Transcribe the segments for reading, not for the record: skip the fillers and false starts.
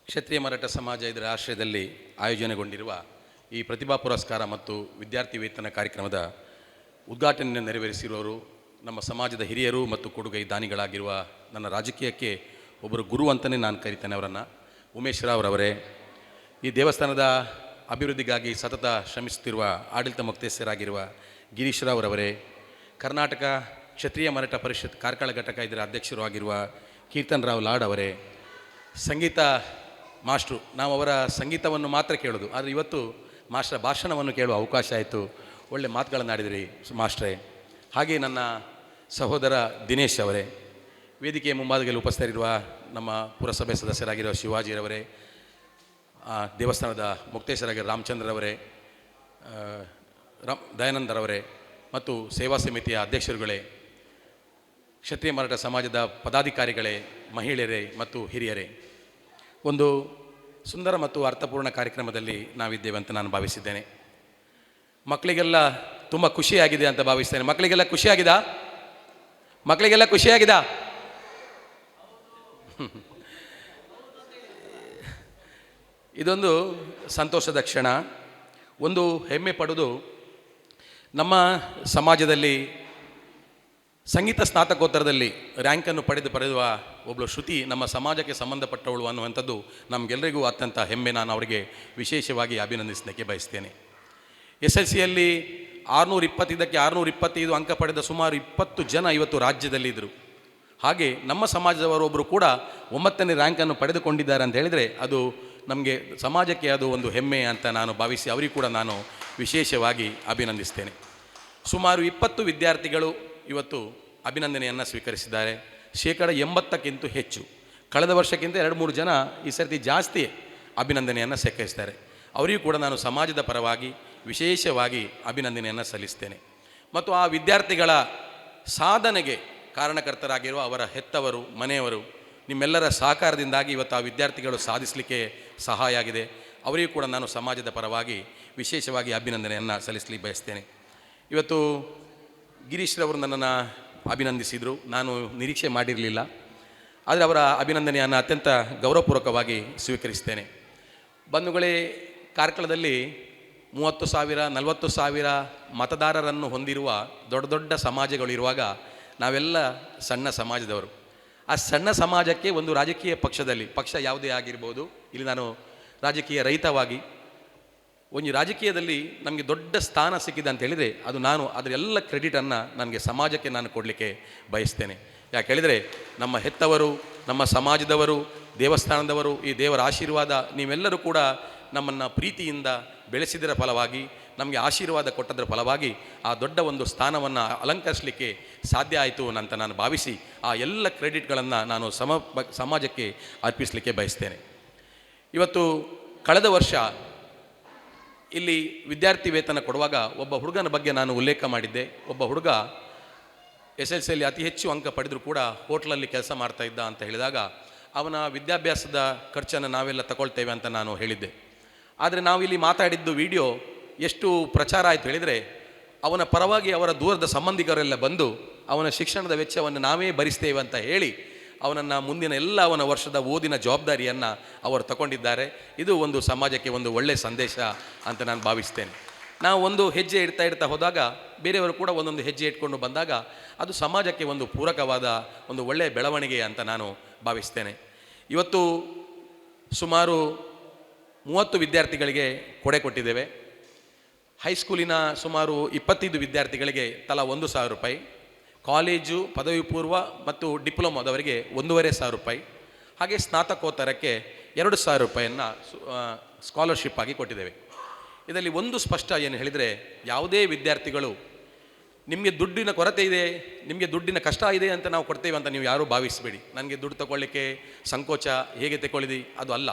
ಕ್ಷತ್ರಿಯ ಮರಾಠ ಸಮಾಜ ಇದರ ಆಶ್ರಯದಲ್ಲಿ ಆಯೋಜನೆಗೊಂಡಿರುವ ಈ ಪ್ರತಿಭಾ ಪುರಸ್ಕಾರ ಮತ್ತು ವಿದ್ಯಾರ್ಥಿ ವೇತನ ಕಾರ್ಯಕ್ರಮದ ಉದ್ಘಾಟನೆಯನ್ನು ನೆರವೇರಿಸಿರುವವರು ನಮ್ಮ ಸಮಾಜದ ಹಿರಿಯರು ಮತ್ತು ಕೊಡುಗೈ ದಾನಿಗಳಾಗಿರುವ ನನ್ನ ರಾಜಕೀಯಕ್ಕೆ ಒಬ್ಬರು ಗುರು ಅಂತಲೇ ನಾನು ಕರಿತೇನೆ ಅವರನ್ನು. ಉಮೇಶ್ ರಾವ್ ಅವರೇ, ಈ ದೇವಸ್ಥಾನದ ಅಭಿವೃದ್ಧಿಗಾಗಿ ಸತತ ಶ್ರಮಿಸುತ್ತಿರುವ ಆಡಳಿತ ಮುಕ್ತೇಶ್ವರಾಗಿರುವ ಗಿರೀಶ್ ರಾವ್ ಅವರೇ, ಕರ್ನಾಟಕ ಕ್ಷತ್ರಿಯ ಮರಾಠ ಪರಿಷತ್ ಕಾರ್ಕಳ ಘಟಕ ಇದರ ಅಧ್ಯಕ್ಷರು ಆಗಿರುವ ಕೀರ್ತನ್ ರಾವ್ ಲಾಡ್ ಅವರೇ, ಸಂಗೀತ ಮಾಸ್ಟ್ರು, ನಾವು ಅವರ ಸಂಗೀತವನ್ನು ಮಾತ್ರ ಕೇಳೋದು, ಆದರೆ ಇವತ್ತು ಮಾಸ್ಟರ್ ಭಾಷಣವನ್ನು ಕೇಳುವ ಅವಕಾಶ ಆಯಿತು. ಒಳ್ಳೆ ಮಾತುಗಳನ್ನು ಆಡಿದಿರಿ ಮಾಸ್ಟ್ರೇ. ಹಾಗೆ ನನ್ನ ಸಹೋದರ ದಿನೇಶ್ ಅವರೇ, ವೇದಿಕೆಯ ಮುಂಭಾಗದಲ್ಲಿ ಉಪಸ್ಥಿತರಿರುವ ನಮ್ಮ ಪುರಸಭೆ ಸದಸ್ಯರಾಗಿರುವ ಶಿವಾಜಿರವರೇ, ದೇವಸ್ಥಾನದ ಮುಕ್ತೇಶ್ವರಾಗಿರುವ ರಾಮಚಂದ್ರರವರೇ, ದಯಾನಂದರವರೇ ಮತ್ತು ಸೇವಾ ಸಮಿತಿಯ ಅಧ್ಯಕ್ಷರುಗಳೇ, ಕ್ಷತ್ರಿಯ ಮರಾಠ ಸಮಾಜದ ಪದಾಧಿಕಾರಿಗಳೇ, ಮಹಿಳೆಯರೇ ಮತ್ತು ಹಿರಿಯರೇ, ಒಂದು ಸುಂದರ ಮತ್ತು ಅರ್ಥಪೂರ್ಣ ಕಾರ್ಯಕ್ರಮದಲ್ಲಿ ನಾವಿದ್ದೇವೆ ಅಂತ ನಾನು ಭಾವಿಸಿದ್ದೇನೆ. ಮಕ್ಕಳಿಗೆಲ್ಲ ತುಂಬ ಖುಷಿಯಾಗಿದೆ ಅಂತ ಭಾವಿಸ್ತೇನೆ. ಮಕ್ಕಳಿಗೆಲ್ಲ ಖುಷಿಯಾಗಿದಾ? ಮಕ್ಕಳಿಗೆಲ್ಲ ಖುಷಿಯಾಗಿದಾ? ಇದೊಂದು ಸಂತೋಷದ ಕ್ಷಣ. ಒಂದು ಹೆಮ್ಮೆ ಪಡೋದು, ನಮ್ಮ ಸಮಾಜದಲ್ಲಿ ಸಂಗೀತ ಸ್ನಾತಕೋತ್ತರದಲ್ಲಿ ರ್ಯಾಂಕನ್ನು ಪಡೆದುವ ಒಬ್ಬಳು ಶ್ರುತಿ ನಮ್ಮ ಸಮಾಜಕ್ಕೆ ಸಂಬಂಧಪಟ್ಟವಳು ಅನ್ನುವಂಥದ್ದು ನಮಗೆಲ್ಲರಿಗೂ ಅತ್ಯಂತ ಹೆಮ್ಮೆ. ನಾನು ಅವರಿಗೆ ವಿಶೇಷವಾಗಿ ಅಭಿನಂದಿಸಲಿಕ್ಕೆ ಬಯಸ್ತೇನೆ. SLCಯಲ್ಲಿ 625ಕ್ಕೆ 625 ಅಂಕ ಪಡೆದ ಸುಮಾರು 20 ಜನ ಇವತ್ತು ರಾಜ್ಯದಲ್ಲಿದ್ದರು. ಹಾಗೆ ನಮ್ಮ ಸಮಾಜದವರೊಬ್ಬರು ಕೂಡ 9ನೇ ರ್ಯಾಂಕನ್ನು ಪಡೆದುಕೊಂಡಿದ್ದಾರೆ ಅಂತ ಹೇಳಿದರೆ ಅದು ನಮಗೆ ಸಮಾಜಕ್ಕೆ ಅದು ಒಂದು ಹೆಮ್ಮೆ ಅಂತ ನಾನು ಭಾವಿಸಿ ಅವರಿಗೂ ಕೂಡ ನಾನು ವಿಶೇಷವಾಗಿ ಅಭಿನಂದಿಸ್ತೇನೆ. ಸುಮಾರು 20 ವಿದ್ಯಾರ್ಥಿಗಳು ಇವತ್ತು ಅಭಿನಂದನೆಯನ್ನು ಸ್ವೀಕರಿಸಿದ್ದಾರೆ. 80%ಕ್ಕಿಂತ ಹೆಚ್ಚು. ಕಳೆದ ವರ್ಷಕ್ಕಿಂತ 2-3 ಜನ ಈ ಸರ್ತಿ ಜಾಸ್ತಿ ಅಭಿನಂದನೆಯನ್ನು ಸ್ವೀಕರಿಸ್ತಾರೆ. ಅವರಿಗೂ ಕೂಡ ನಾನು ಸಮಾಜದ ಪರವಾಗಿ ವಿಶೇಷವಾಗಿ ಅಭಿನಂದನೆಯನ್ನು ಸಲ್ಲಿಸ್ತೇನೆ. ಮತ್ತು ಆ ವಿದ್ಯಾರ್ಥಿಗಳ ಸಾಧನೆಗೆ ಕಾರಣಕರ್ತರಾಗಿರುವ ಅವರ ಹೆತ್ತವರು, ಮನೆಯವರು, ನಿಮ್ಮೆಲ್ಲರ ಸಹಕಾರದಿಂದಾಗಿ ಇವತ್ತು ಆ ವಿದ್ಯಾರ್ಥಿಗಳು ಸಾಧಿಸಲಿಕ್ಕೆ ಸಹಾಯ ಆಗಿದೆ. ಅವರಿಗೂ ಕೂಡ ನಾನು ಸಮಾಜದ ಪರವಾಗಿ ವಿಶೇಷವಾಗಿ ಅಭಿನಂದನೆಯನ್ನು ಸಲ್ಲಿಸಲಿಕ್ಕೆ ಬಯಸ್ತೇನೆ. ಇವತ್ತು ಗಿರೀಶ್ರವರು ನನ್ನನ್ನು ಅಭಿನಂದಿಸಿದರು. ನಾನು ನಿರೀಕ್ಷೆ ಮಾಡಿರಲಿಲ್ಲ, ಆದರೆ ಅವರ ಅಭಿನಂದನೆಯನ್ನು ಅತ್ಯಂತ ಗೌರವಪೂರ್ವಕವಾಗಿ ಸ್ವೀಕರಿಸ್ತೇನೆ. ಬಂಧುಗಳೇ, ಕಾರ್ಕಳದಲ್ಲಿ 30,000 40,000 ಮತದಾರರನ್ನು ಹೊಂದಿರುವ ದೊಡ್ಡ ದೊಡ್ಡ ಸಮಾಜಗಳಿರುವಾಗ ನಾವೆಲ್ಲ ಸಣ್ಣ ಸಮಾಜದವರು. ಆ ಸಣ್ಣ ಸಮಾಜಕ್ಕೆ ಒಂದು ರಾಜಕೀಯ ಪಕ್ಷದಲ್ಲಿ, ಪಕ್ಷ ಯಾವುದೇ ಆಗಿರ್ಬೋದು, ಇಲ್ಲಿ ನಾನು ರಾಜಕೀಯ ರಹಿತವಾಗಿ ಒಂದು ರಾಜಕೀಯದಲ್ಲಿ ನಮಗೆ ದೊಡ್ಡ ಸ್ಥಾನ ಸಿಕ್ಕಿದೆ ಅಂತ ಹೇಳಿದರೆ ಅದು ನಾನು ಅದರ ಎಲ್ಲ ಕ್ರೆಡಿಟನ್ನು ನನಗೆ ಸಮಾಜಕ್ಕೆ ನಾನು ಕೊಡಲಿಕ್ಕೆ ಬಯಸ್ತೇನೆ. ಯಾಕೆ ಹೇಳಿದರೆ ನಮ್ಮ ಹೆತ್ತವರು, ನಮ್ಮ ಸಮಾಜದವರು, ದೇವಸ್ಥಾನದವರು, ಈ ದೇವರ ಆಶೀರ್ವಾದ, ನೀವೆಲ್ಲರೂ ಕೂಡ ನಮ್ಮನ್ನು ಪ್ರೀತಿಯಿಂದ ಬೆಳೆಸಿದರ ಫಲವಾಗಿ, ನಮಗೆ ಆಶೀರ್ವಾದ ಕೊಟ್ಟದರ ಫಲವಾಗಿ ಆ ದೊಡ್ಡ ಒಂದು ಸ್ಥಾನವನ್ನು ಅಲಂಕರಿಸಲಿಕ್ಕೆ ಸಾಧ್ಯ ಆಯಿತು ಅಂತ ನಾನು ಭಾವಿಸಿ ಆ ಎಲ್ಲ ಕ್ರೆಡಿಟ್ಗಳನ್ನು ನಾನು ಸಮಾಜಕ್ಕೆ ಅರ್ಪಿಸಲಿಕ್ಕೆ ಬಯಸ್ತೇನೆ. ಇವತ್ತು ಕಳೆದ ವರ್ಷ ಇಲ್ಲಿ ವಿದ್ಯಾರ್ಥಿ ವೇತನ ಕೊಡುವಾಗ ಒಬ್ಬ ಹುಡುಗನ ಬಗ್ಗೆ ನಾನು ಉಲ್ಲೇಖ ಮಾಡಿದ್ದೆ. ಒಬ್ಬ ಹುಡುಗ SLCಯಲ್ಲಿ ಅತಿ ಹೆಚ್ಚು ಅಂಕ ಪಡೆದರೂ ಕೂಡ ಹೋಟ್ಲಲ್ಲಿ ಕೆಲಸ ಮಾಡ್ತಾ ಇದ್ದ ಅಂತ ಹೇಳಿದಾಗ ಅವನ ವಿದ್ಯಾಭ್ಯಾಸದ ಖರ್ಚನ್ನು ನಾವೆಲ್ಲ ತಗೊಳ್ತೇವೆ ಅಂತ ನಾನು ಹೇಳಿದ್ದೆ. ಆದರೆ ನಾವಿಲ್ಲಿ ಮಾತಾಡಿದ್ದು ವಿಡಿಯೋ ಎಷ್ಟು ಪ್ರಚಾರ ಆಯಿತು ಹೇಳಿದರೆ, ಅವನ ಪರವಾಗಿ ಅವರ ದೂರದ ಸಂಬಂಧಿಕರೆಲ್ಲ ಬಂದು ಅವನ ಶಿಕ್ಷಣದ ವೆಚ್ಚವನ್ನು ನಾವೇ ಭರಿಸ್ತೇವೆ ಅಂತ ಹೇಳಿ ಅವನನ್ನು ಮುಂದಿನ ಎಲ್ಲ ಅವನ ವರ್ಷದ ಓದಿನ ಜವಾಬ್ದಾರಿಯನ್ನು ಅವರು ತಗೊಂಡಿದ್ದಾರೆ. ಇದು ಒಂದು ಸಮಾಜಕ್ಕೆ ಒಂದು ಒಳ್ಳೆಯ ಸಂದೇಶ ಅಂತ ನಾನು ಭಾವಿಸ್ತೇನೆ. ನಾವು ಒಂದು ಹೆಜ್ಜೆ ಇಡ್ತಾ ಹೋದಾಗ ಬೇರೆಯವರು ಕೂಡ ಒಂದೊಂದು ಹೆಜ್ಜೆ ಇಟ್ಕೊಂಡು ಬಂದಾಗ ಅದು ಸಮಾಜಕ್ಕೆ ಒಂದು ಪೂರಕವಾದ ಒಂದು ಒಳ್ಳೆಯ ಬೆಳವಣಿಗೆ ಅಂತ ನಾನು ಭಾವಿಸ್ತೇನೆ. ಇವತ್ತು ಸುಮಾರು 30 ವಿದ್ಯಾರ್ಥಿಗಳಿಗೆ ಕೊಡೆ ಕೊಟ್ಟಿದ್ದೇವೆ. ಹೈಸ್ಕೂಲಿನ ಸುಮಾರು 25 ವಿದ್ಯಾರ್ಥಿಗಳಿಗೆ ತಲಾ 1,000 ರೂಪಾಯಿ, ಕಾಲೇಜು, ಪದವಿ ಪೂರ್ವ ಮತ್ತು ಡಿಪ್ಲೊಮಾದವರಿಗೆ 1,500 ರೂಪಾಯಿ, ಹಾಗೆ ಸ್ನಾತಕೋತ್ತರಕ್ಕೆ 2,000 ರೂಪಾಯಿಯನ್ನು ಸ್ಕಾಲರ್ಶಿಪ್ ಆಗಿ ಕೊಟ್ಟಿದ್ದೇವೆ. ಇದರಲ್ಲಿ ಒಂದು ಸ್ಪಷ್ಟ ಏನು ಹೇಳಿದರೆ, ಯಾವುದೇ ವಿದ್ಯಾರ್ಥಿಗಳು ನಿಮಗೆ ದುಡ್ಡಿನ ಕೊರತೆ ಇದೆ, ನಿಮಗೆ ದುಡ್ಡಿನ ಕಷ್ಟ ಇದೆ ಅಂತ ನಾವು ಕೊಡ್ತೇವೆ ಅಂತ ನೀವು ಯಾರೂ ಭಾವಿಸಬೇಡಿ. ನನಗೆ ದುಡ್ಡು ತಗೊಳ್ಳಿಕ್ಕೆ ಸಂಕೋಚ, ಹೇಗೆ ತಗೊಳ್ಳಿದಿ, ಅದು ಅಲ್ಲ.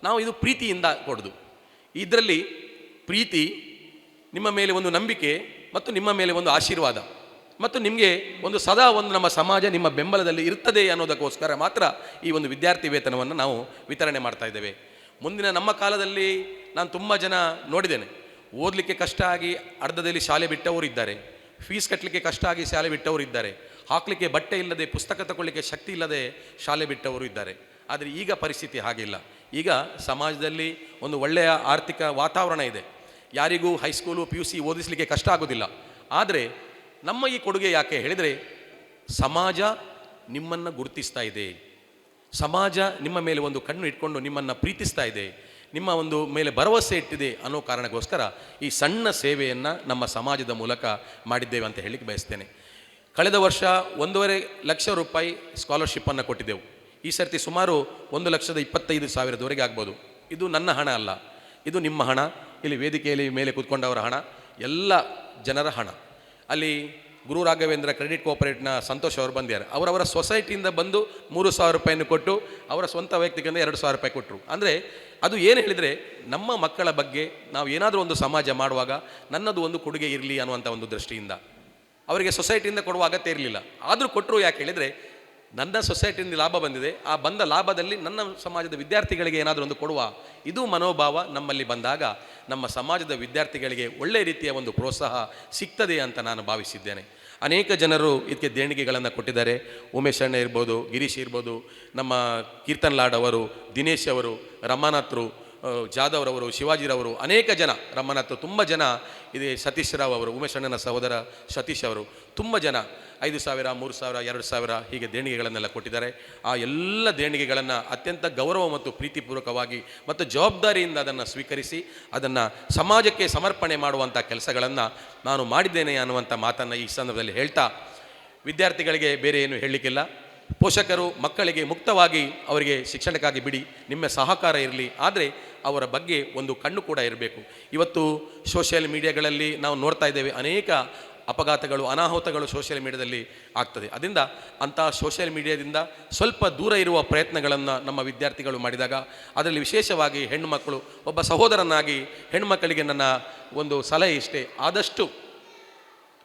ನಾವು ಇದು ಪ್ರೀತಿಯಿಂದ ಕೊಡೋದು. ಇದರಲ್ಲಿ ಪ್ರೀತಿ, ನಿಮ್ಮ ಮೇಲೆ ಒಂದು ನಂಬಿಕೆ ಮತ್ತು ನಿಮ್ಮ ಮೇಲೆ ಒಂದು ಆಶೀರ್ವಾದ ಮತ್ತು ನಿಮಗೆ ಒಂದು ಸದಾ ಒಂದು ನಮ್ಮ ಸಮಾಜ ನಿಮ್ಮ ಬೆಂಬಲದಲ್ಲಿ ಇರ್ತದೆ ಅನ್ನೋದಕ್ಕೋಸ್ಕರ ಮಾತ್ರ ಈ ಒಂದು ವಿದ್ಯಾರ್ಥಿ ವೇತನವನ್ನು ನಾವು ವಿತರಣೆ ಮಾಡ್ತಾ ಇದ್ದೇವೆ. ಮುಂದಿನ ನಮ್ಮ ಕಾಲದಲ್ಲಿ ನಾನು ತುಂಬ ಜನ ನೋಡಿದ್ದೇನೆ, ಓದಲಿಕ್ಕೆ ಕಷ್ಟ ಆಗಿ ಅರ್ಧದಲ್ಲಿ ಶಾಲೆ ಬಿಟ್ಟವರು ಇದ್ದಾರೆ, ಫೀಸ್ ಕಟ್ಟಲಿಕ್ಕೆ ಕಷ್ಟ ಆಗಿ ಶಾಲೆ ಬಿಟ್ಟವರು ಇದ್ದಾರೆ, ಹಾಕಲಿಕ್ಕೆ ಬಟ್ಟೆ ಇಲ್ಲದೆ, ಪುಸ್ತಕ ತಗೊಳ್ಳಿಕ್ಕೆ ಶಕ್ತಿ ಇಲ್ಲದೆ ಶಾಲೆ ಬಿಟ್ಟವರು ಇದ್ದಾರೆ. ಆದರೆ ಈಗ ಪರಿಸ್ಥಿತಿ ಹಾಗಿಲ್ಲ. ಈಗ ಸಮಾಜದಲ್ಲಿ ಒಂದು ಒಳ್ಳೆಯ ಆರ್ಥಿಕ ವಾತಾವರಣ ಇದೆ, ಯಾರಿಗೂ ಹೈಸ್ಕೂಲು PUC ಓದಿಸಲಿಕ್ಕೆ ಕಷ್ಟ ಆಗೋದಿಲ್ಲ. ಆದರೆ ನಮ್ಮ ಈ ಕೊಡುಗೆ ಯಾಕೆ ಹೇಳಿದರೆ, ಸಮಾಜ ನಿಮ್ಮನ್ನು ಗುರುತಿಸ್ತಾ ಇದೆ, ಸಮಾಜ ನಿಮ್ಮ ಮೇಲೆ ಒಂದು ಕಣ್ಣು ಇಟ್ಕೊಂಡು ನಿಮ್ಮನ್ನು ಪ್ರೀತಿಸ್ತಾ ಇದೆ, ನಿಮ್ಮ ಒಂದು ಮೇಲೆ ಭರವಸೆ ಇಟ್ಟಿದೆ ಅನ್ನೋ ಕಾರಣಕ್ಕೋಸ್ಕರ ಈ ಸಣ್ಣ ಸೇವೆಯನ್ನು ನಮ್ಮ ಸಮಾಜದ ಮೂಲಕ ಮಾಡಿದ್ದೇವೆ ಅಂತ ಹೇಳಲಿಕ್ಕೆ ಬಯಸ್ತೇನೆ. ಕಳೆದ ವರ್ಷ 1.5 ಲಕ್ಷ ರೂಪಾಯಿ ಸ್ಕಾಲರ್ಶಿಪ್ಪನ್ನು ಕೊಟ್ಟಿದ್ದೆವು. ಈ ಸರ್ತಿ ಸುಮಾರು 1,25,000 ಆಗ್ಬೋದು. ಇದು ನನ್ನ ಹಣ ಅಲ್ಲ, ಇದು ನಿಮ್ಮ ಹಣ, ಇಲ್ಲಿ ವೇದಿಕೆಯಲ್ಲಿ ಮೇಲೆ ಕೂತ್ಕೊಂಡವರ ಹಣ, ಎಲ್ಲ ಜನರ ಹಣ. ಅಲ್ಲಿ ಗುರು ರಾಘವೇಂದ್ರ ಕ್ರೆಡಿಟ್ ಕೋಆಪರೇಟ್ನ ಸಂತೋಷ್ ಅವರು ಬಂದಿದ್ದಾರೆ. ಅವರವರ ಸೊಸೈಟಿಯಿಂದ ಬಂದು 3,000 ರೂಪಾಯಿಯನ್ನು ಕೊಟ್ಟು ಅವರ ಸ್ವಂತ ವೈಯಕ್ತಿಕದಿಂದ 2,000 ರೂಪಾಯಿ ಕೊಟ್ಟರು. ಅಂದರೆ ಅದು ಏನು ಹೇಳಿದರೆ, ನಮ್ಮ ಮಕ್ಕಳ ಬಗ್ಗೆ ನಾವು ಏನಾದರೂ ಒಂದು ಸಮಾಜ ಮಾಡುವಾಗ ನನ್ನದು ಒಂದು ಕೊಡುಗೆ ಇರಲಿ ಅನ್ನುವಂಥ ಒಂದು ದೃಷ್ಟಿಯಿಂದ ಅವರಿಗೆ ಸೊಸೈಟಿಯಿಂದ ಕೊಡುವ ಅಗತ್ಯ ಇರಲಿಲ್ಲ. ಆದರೂ ಕೊಟ್ಟರು. ಯಾಕೆ ಹೇಳಿದರೆ, ನನ್ನ ಸೊಸೈಟಿಯಿಂದ ಲಾಭ ಬಂದಿದೆ, ಆ ಬಂದ ಲಾಭದಲ್ಲಿ ನನ್ನ ಸಮಾಜದ ವಿದ್ಯಾರ್ಥಿಗಳಿಗೆ ಏನಾದರೂ ಒಂದು ಕೊಡುವ, ಇದು ಮನೋಭಾವ ನಮ್ಮಲ್ಲಿ ಬಂದಾಗ ನಮ್ಮ ಸಮಾಜದ ವಿದ್ಯಾರ್ಥಿಗಳಿಗೆ ಒಳ್ಳೆಯ ರೀತಿಯ ಒಂದು ಪ್ರೋತ್ಸಾಹ ಸಿಗ್ತದೆ ಅಂತ ನಾನು ಭಾವಿಸಿದ್ದೇನೆ. ಅನೇಕ ಜನರು ಇದಕ್ಕೆ ದೇಣಿಗೆಗಳನ್ನು ಕೊಟ್ಟಿದ್ದಾರೆ. ಉಮೇಶ್ ಅಣ್ಣ ಇರ್ಬೋದು, ಗಿರೀಶ್ ಇರ್ಬೋದು, ನಮ್ಮ ಕೀರ್ತನ್ ಲಾಡ್ ಅವರು, ದಿನೇಶ್ ಅವರು, ರಮಾನಾಥ್ರು, ಜಾಧವ್ರವರು, ಶಿವಾಜಿರವರು, ಅನೇಕ ಜನ, ರಮನಾಥ್, ತುಂಬ ಜನ ಇದೆ, ಸತೀಶ್ ರಾವ್ ಅವರು, ಉಮೇಶ್ ಅಣ್ಣನ ಸಹೋದರ ಸತೀಶ್ ಅವರು, ತುಂಬ ಜನ 5,000, 3,000, 2,000 ಹೀಗೆ ದೇಣಿಗೆಗಳನ್ನೆಲ್ಲ ಕೊಟ್ಟಿದ್ದಾರೆ. ಆ ಎಲ್ಲ ದೇಣಿಗೆಗಳನ್ನು ಅತ್ಯಂತ ಗೌರವ ಮತ್ತು ಪ್ರೀತಿಪೂರ್ವಕವಾಗಿ ಮತ್ತು ಜವಾಬ್ದಾರಿಯಿಂದ ಅದನ್ನು ಸ್ವೀಕರಿಸಿ ಅದನ್ನು ಸಮಾಜಕ್ಕೆ ಸಮರ್ಪಣೆ ಮಾಡುವಂಥ ಕೆಲಸಗಳನ್ನು ನಾನು ಮಾಡಿದ್ದೇನೆ ಅನ್ನುವಂಥ ಮಾತನ್ನು ಈ ಸಂದರ್ಭದಲ್ಲಿ ಹೇಳ್ತಾ, ವಿದ್ಯಾರ್ಥಿಗಳಿಗೆ ಬೇರೆ ಏನು ಹೇಳಲಿಕ್ಕಿಲ್ಲ. ಪೋಷಕರು ಮಕ್ಕಳಿಗೆ ಮುಕ್ತವಾಗಿ ಅವರಿಗೆ ಶಿಕ್ಷಣಕ್ಕಾಗಿ ಬಿಡಿ, ನಿಮ್ಮ ಸಹಕಾರ ಇರಲಿ, ಆದರೆ ಅವರ ಬಗ್ಗೆ ಒಂದು ಕಣ್ಣು ಕೂಡ ಇರಬೇಕು. ಇವತ್ತು ಸೋಷಿಯಲ್ ಮೀಡಿಯಾಗಳಲ್ಲಿ ನಾವು ನೋಡ್ತಾ ಇದ್ದೇವೆ, ಅನೇಕ ಅಪಘಾತಗಳು, ಅನಾಹುತಗಳು ಸೋಷಿಯಲ್ ಮೀಡಿಯಾದಲ್ಲಿ ಆಗ್ತದೆ. ಅದರಿಂದ ಅಂಥ ಸೋಷಿಯಲ್ ಮೀಡಿಯಾದಿಂದ ಸ್ವಲ್ಪ ದೂರ ಇರುವ ಪ್ರಯತ್ನಗಳನ್ನು ನಮ್ಮ ವಿದ್ಯಾರ್ಥಿಗಳು ಮಾಡಿದಾಗ, ಅದರಲ್ಲಿ ವಿಶೇಷವಾಗಿ ಹೆಣ್ಣುಮಕ್ಕಳು, ಒಬ್ಬ ಸಹೋದರನಾಗಿ ಹೆಣ್ಣುಮಕ್ಕಳಿಗೆ ನನ್ನ ಒಂದು ಸಲಹೆ ಇಷ್ಟೇ, ಆದಷ್ಟು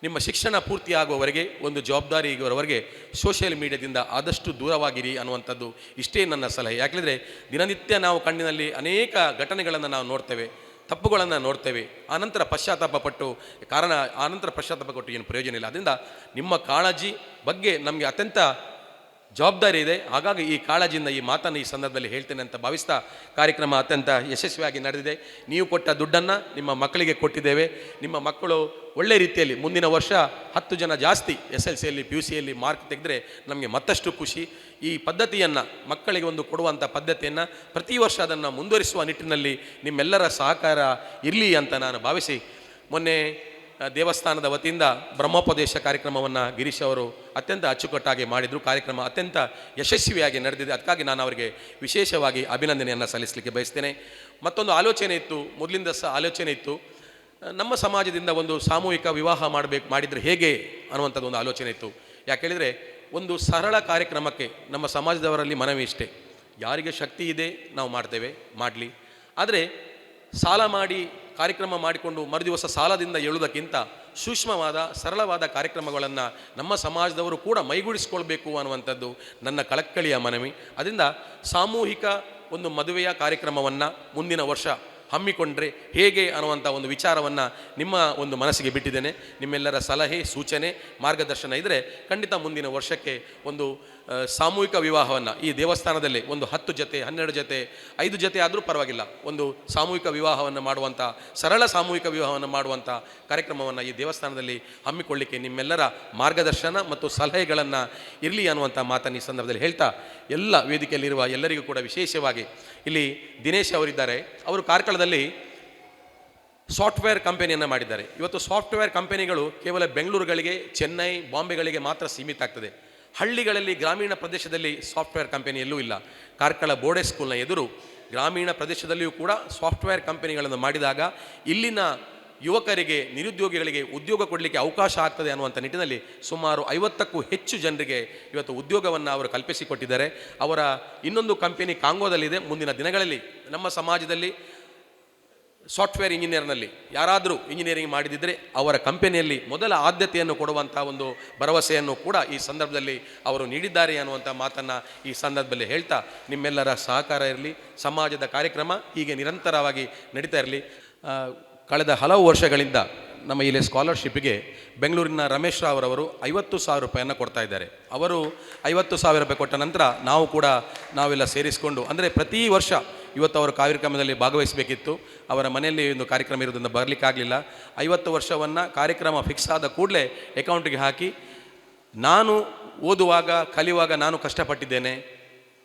ನಿಮ್ಮ ಶಿಕ್ಷಣ ಪೂರ್ತಿಯಾಗುವವರೆಗೆ, ಒಂದು ಜವಾಬ್ದಾರಿ ಇರುವವರೆಗೆ ಸೋಷಿಯಲ್ ಮೀಡಿಯಾದಿಂದ ಆದಷ್ಟು ದೂರವಾಗಿರಿ ಅನ್ನುವಂಥದ್ದು ಇಷ್ಟೇ ನನ್ನ ಸಲಹೆ. ಯಾಕೆಂದರೆ ದಿನನಿತ್ಯ ನಾವು ಕಣ್ಣಿನಲ್ಲಿ ಅನೇಕ ಘಟನೆಗಳನ್ನು ನಾವು ನೋಡ್ತೇವೆ, ತಪ್ಪುಗಳನ್ನು ನೋಡ್ತೇವೆ, ಆನಂತರ ಪಶ್ಚಾತ್ತಾಪ ಪಟ್ಟು ಏನು ಪ್ರಯೋಜನ ಇಲ್ಲ. ಅದರಿಂದ ನಿಮ್ಮ ಕಾಳಜಿ ಬಗ್ಗೆ ನಮಗೆ ಅತ್ಯಂತ ಜವಾಬ್ದಾರಿ ಇದೆ. ಹಾಗಾಗಿ ಈ ಕಾಳಜಿಯಿಂದ ಈ ಮಾತನ್ನು ಈ ಸಂದರ್ಭದಲ್ಲಿ ಹೇಳ್ತೇನೆ ಅಂತ ಭಾವಿಸ್ತಾ, ಕಾರ್ಯಕ್ರಮ ಅತ್ಯಂತ ಯಶಸ್ವಿಯಾಗಿ ನಡೆದಿದೆ. ನೀವು ಕೊಟ್ಟ ದುಡ್ಡನ್ನು ನಿಮ್ಮ ಮಕ್ಕಳಿಗೆ ಕೊಟ್ಟಿದ್ದೇವೆ. ನಿಮ್ಮ ಮಕ್ಕಳು ಒಳ್ಳೆ ರೀತಿಯಲ್ಲಿ ಮುಂದಿನ ವರ್ಷ 10 ಜನ ಜಾಸ್ತಿ SLCಯಲ್ಲಿ PUCಯಲ್ಲಿ ಮಾರ್ಕ್ ತೆಗೆದರೆ ನಮಗೆ ಮತ್ತಷ್ಟು ಖುಷಿ. ಈ ಪದ್ಧತಿಯನ್ನು ಮಕ್ಕಳಿಗೆ ಒಂದು ಕೊಡುವಂಥ ಪದ್ಧತಿಯನ್ನು ಪ್ರತಿ ವರ್ಷ ಅದನ್ನು ಮುಂದುವರಿಸುವ ನಿಟ್ಟಿನಲ್ಲಿ ನಿಮ್ಮೆಲ್ಲರ ಸಹಕಾರ ಇರಲಿ ಅಂತ ನಾನು ಭಾವಿಸಿ, ಮೊನ್ನೆ ದೇವಸ್ಥಾನದ ವತಿಯಿಂದ ಬ್ರಹ್ಮೋಪದೇಶ ಕಾರ್ಯಕ್ರಮವನ್ನು ಗಿರೀಶ್ ಅವರು ಅತ್ಯಂತ ಅಚ್ಚುಕಟ್ಟಾಗಿ ಮಾಡಿದರು. ಕಾರ್ಯಕ್ರಮ ಅತ್ಯಂತ ಯಶಸ್ವಿಯಾಗಿ ನಡೆದಿದೆ. ಅದಕ್ಕಾಗಿ ನಾನು ಅವರಿಗೆ ವಿಶೇಷವಾಗಿ ಅಭಿನಂದನೆಯನ್ನು ಸಲ್ಲಿಸಲಿಕ್ಕೆ ಬಯಸ್ತೇನೆ. ಮತ್ತೊಂದು ಆಲೋಚನೆ ಇತ್ತು, ಮೊದಲಿಂದ ಆಲೋಚನೆ ಇತ್ತು, ನಮ್ಮ ಸಮಾಜದಿಂದ ಒಂದು ಸಾಮೂಹಿಕ ವಿವಾಹ ಮಾಡಿದರೆ ಹೇಗೆ ಅನ್ನುವಂಥದ್ದು ಒಂದು ಆಲೋಚನೆ ಇತ್ತು. ಯಾಕೆ ಹೇಳಿದರೆ, ಒಂದು ಸರಳ ಕಾರ್ಯಕ್ರಮಕ್ಕೆ ನಮ್ಮ ಸಮಾಜದವರಲ್ಲಿ ಮನವಿ ಇಷ್ಟೇ, ಯಾರಿಗೆ ಶಕ್ತಿ ಇದೆ ನಾವು ಮಾಡ್ತೇವೆ, ಮಾಡಲಿ. ಆದರೆ ಸಾಲ ಮಾಡಿ ಕಾರ್ಯಕ್ರಮ ಮಾಡಿಕೊಂಡು ಮರುದಿವಸ ಸಾಲದಿಂದ ಏಳುವುದಕ್ಕಿಂತ ಸೂಕ್ಷ್ಮವಾದ ಸರಳವಾದ ಕಾರ್ಯಕ್ರಮಗಳನ್ನು ನಮ್ಮ ಸಮಾಜದವರು ಕೂಡ ಮೈಗೂಡಿಸ್ಕೊಳ್ಬೇಕು ಅನ್ನುವಂಥದ್ದು ನನ್ನ ಕಳಕಳಿಯ ಮನವಿ. ಅದರಿಂದ ಸಾಮೂಹಿಕ ಒಂದು ಮದುವೆಯ ಕಾರ್ಯಕ್ರಮವನ್ನು ಮುಂದಿನ ವರ್ಷ ಹಮ್ಮಿಕೊಂಡ್ರೆ ಹೇಗೆ ಅನ್ನುವಂಥ ಒಂದು ವಿಚಾರವನ್ನು ನಿಮ್ಮ ಒಂದು ಮನಸ್ಸಿಗೆ ಬಿಟ್ಟಿದ್ದೇನೆ. ನಿಮ್ಮೆಲ್ಲರ ಸಲಹೆ, ಸೂಚನೆ, ಮಾರ್ಗದರ್ಶನ ಇದ್ದರೆ ಖಂಡಿತ ಮುಂದಿನ ವರ್ಷಕ್ಕೆ ಒಂದು ಸಾಮೂಹಿಕ ವಿವಾಹವನ್ನು ಈ ದೇವಸ್ಥಾನದಲ್ಲಿ ಒಂದು 10 ಜೊತೆ, 12 ಜೊತೆ, 5 ಜೊತೆ ಆದರೂ ಪರವಾಗಿಲ್ಲ, ಒಂದು ಸಾಮೂಹಿಕ ವಿವಾಹವನ್ನು ಮಾಡುವಂಥ, ಸರಳ ಸಾಮೂಹಿಕ ವಿವಾಹವನ್ನು ಮಾಡುವಂಥ ಕಾರ್ಯಕ್ರಮವನ್ನು ಈ ದೇವಸ್ಥಾನದಲ್ಲಿ ಹಮ್ಮಿಕೊಳ್ಳಿಕ್ಕೆ ನಿಮ್ಮೆಲ್ಲರ ಮಾರ್ಗದರ್ಶನ ಮತ್ತು ಸಲಹೆಗಳನ್ನು ಇರಲಿ ಅನ್ನುವಂಥ ಮಾತನ್ನು ಈ ಸಂದರ್ಭದಲ್ಲಿ ಹೇಳ್ತಾ, ಎಲ್ಲ ವೇದಿಕೆಯಲ್ಲಿರುವ ಎಲ್ಲರಿಗೂ ಕೂಡ ವಿಶೇಷವಾಗಿ ಇಲ್ಲಿ ದಿನೇಶ್ ಅವರಿದ್ದಾರೆ. ಅವರು ಕಾರ್ಕಳದಲ್ಲಿ ಸಾಫ್ಟ್ವೇರ್ ಕಂಪನಿಯನ್ನು ಮಾಡಿದ್ದಾರೆ. ಇವತ್ತು ಸಾಫ್ಟ್ವೇರ್ ಕಂಪನಿಗಳು ಕೇವಲ ಬೆಂಗಳೂರುಗಳಿಗೆ, ಚೆನ್ನೈ, ಬಾಂಬೆಗಳಿಗೆ ಮಾತ್ರ ಸೀಮಿತ ಆಗ್ತದೆ. ಹಳ್ಳಿಗಳಲ್ಲಿ, ಗ್ರಾಮೀಣ ಪ್ರದೇಶದಲ್ಲಿ ಸಾಫ್ಟ್ವೇರ್ ಕಂಪನಿ ಎಲ್ಲೂ ಇಲ್ಲ. ಕಾರ್ಕಳ ಬೋರ್ಡೆ ಸ್ಕೂಲ್ನ ಎದುರು ಗ್ರಾಮೀಣ ಪ್ರದೇಶದಲ್ಲಿಯೂ ಕೂಡ ಸಾಫ್ಟ್ವೇರ್ ಕಂಪನಿಗಳನ್ನು ಮಾಡಿದಾಗ ಇಲ್ಲಿನ ಯುವಕರಿಗೆ, ನಿರುದ್ಯೋಗಿಗಳಿಗೆ ಉದ್ಯೋಗ ಕೊಡಲಿಕ್ಕೆ ಅವಕಾಶ ಆಗ್ತದೆ ಅನ್ನುವಂಥ ನಿಟ್ಟಿನಲ್ಲಿ ಸುಮಾರು 50ಕ್ಕೂ ಹೆಚ್ಚು ಜನರಿಗೆ ಇವತ್ತು ಉದ್ಯೋಗವನ್ನು ಅವರು ಕಲ್ಪಿಸಿಕೊಟ್ಟಿದ್ದಾರೆ. ಅವರ ಇನ್ನೊಂದು ಕಂಪನಿ ಕಾಂಗೋದಲ್ಲಿದೆ. ಮುಂದಿನ ದಿನಗಳಲ್ಲಿ ನಮ್ಮ ಸಮಾಜದಲ್ಲಿ ಸಾಫ್ಟ್ವೇರ್ ಇಂಜಿನಿಯರ್ನಲ್ಲಿ ಯಾರಾದರೂ ಇಂಜಿನಿಯರಿಂಗ್ ಮಾಡಿದಿದ್ದರೆ ಅವರ ಕಂಪನಿಯಲ್ಲಿ ಮೊದಲ ಆದ್ಯತೆಯನ್ನು ಕೊಡುವಂಥ ಒಂದು ಭರವಸೆಯನ್ನು ಕೂಡ ಈ ಸಂದರ್ಭದಲ್ಲಿ ಅವರು ನೀಡಿದ್ದಾರೆ ಅನ್ನುವಂಥ ಮಾತನ್ನು ಈ ಸಂದರ್ಭದಲ್ಲಿ ಹೇಳ್ತಾ, ನಿಮ್ಮೆಲ್ಲರ ಸಹಕಾರ ಇರಲಿ, ಸಮಾಜದ ಕಾರ್ಯಕ್ರಮ ಹೀಗೆ ನಿರಂತರವಾಗಿ ನಡೀತಾ ಇರಲಿ. ಕಳೆದ ಹಲವು ವರ್ಷಗಳಿಂದ ನಮ್ಮ ಇಲ್ಲಿ ಸ್ಕಾಲರ್ಶಿಪ್ಪಿಗೆ ಬೆಂಗಳೂರಿನ ರಮೇಶ್ ರಾವ್ ಅವರವರು 50,000 ರೂಪಾಯಿಯನ್ನು ಕೊಡ್ತಾ ಇದ್ದಾರೆ. ಅವರು 50,000 ರೂಪಾಯಿ ಕೊಟ್ಟ ನಂತರ ನಾವೆಲ್ಲ ಸೇರಿಸಿಕೊಂಡು, ಅಂದರೆ ಪ್ರತಿ ವರ್ಷ ಇವತ್ತು ಅವರು ಕಾರ್ಯಕ್ರಮದಲ್ಲಿ ಭಾಗವಹಿಸಬೇಕಿತ್ತು. ಅವರ ಮನೆಯಲ್ಲಿ ಒಂದು ಕಾರ್ಯಕ್ರಮ ಇರೋದ್ರಿಂದ ಬರಲಿಕ್ಕಾಗಲಿಲ್ಲ. 50 ವರ್ಷವನ್ನು ಕಾರ್ಯಕ್ರಮ ಫಿಕ್ಸ್ ಆದ ಕೂಡಲೇ ಅಕೌಂಟಿಗೆ ಹಾಕಿ, ನಾನು ಓದುವಾಗ ಕಲಿಯುವಾಗ ನಾನು ಕಷ್ಟಪಟ್ಟಿದ್ದೇನೆ,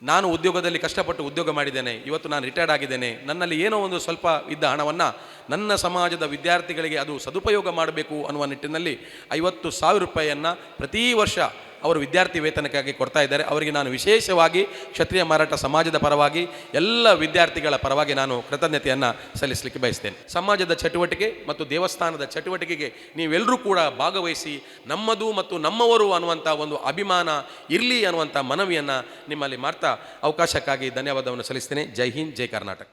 ನಾನು ಉದ್ಯೋಗದಲ್ಲಿ ಕಷ್ಟಪಟ್ಟು ಉದ್ಯೋಗ ಮಾಡಿದ್ದೇನೆ, ಇವತ್ತು ನಾನು ರಿಟೈರ್ಡ್ ಆಗಿದ್ದೇನೆ, ನನ್ನಲ್ಲಿ ಏನೋ ಒಂದು ಸ್ವಲ್ಪ ಇದ್ದ ಹಣವನ್ನು ನನ್ನ ಸಮಾಜದ ವಿದ್ಯಾರ್ಥಿಗಳಿಗೆ ಅದು ಸದುಪಯೋಗ ಮಾಡಬೇಕು ಅನ್ನುವ ನಿಟ್ಟಿನಲ್ಲಿ 50,000 ರೂಪಾಯಿಯನ್ನು ಪ್ರತಿ ವರ್ಷ ಅವರು ವಿದ್ಯಾರ್ಥಿ ವೇತನಕ್ಕಾಗಿ ಕೊಡ್ತಾ ಇದ್ದಾರೆ. ಅವರಿಗೆ ನಾನು ವಿಶೇಷವಾಗಿ ಕ್ಷತ್ರಿಯ ಮರಾಠ ಸಮಾಜದ ಪರವಾಗಿ ಎಲ್ಲ ವಿದ್ಯಾರ್ಥಿಗಳ ಪರವಾಗಿ ನಾನು ಕೃತಜ್ಞತೆಯನ್ನು ಸಲ್ಲಿಸಲಿಕ್ಕೆ ಬಯಸ್ತೇನೆ. ಸಮಾಜದ ಚಟುವಟಿಕೆ ಮತ್ತು ದೇವಸ್ಥಾನದ ಚಟುವಟಿಕೆಗೆ ನೀವೆಲ್ಲರೂ ಕೂಡ ಭಾಗವಹಿಸಿ ನಮ್ಮದು ಮತ್ತು ನಮ್ಮವರು ಅನ್ನುವಂಥ ಒಂದು ಅಭಿಮಾನ ಇರಲಿ ಅನ್ನುವಂಥ ಮನವಿಯನ್ನು ನಿಮ್ಮಲ್ಲಿ ಮಾಡ್ತಾ ಅವಕಾಶಕ್ಕಾಗಿ ಧನ್ಯವಾದವನ್ನು ಸಲ್ಲಿಸ್ತೇನೆ. ಜೈ ಹಿಂದ್, ಜೈ ಕರ್ನಾಟಕ.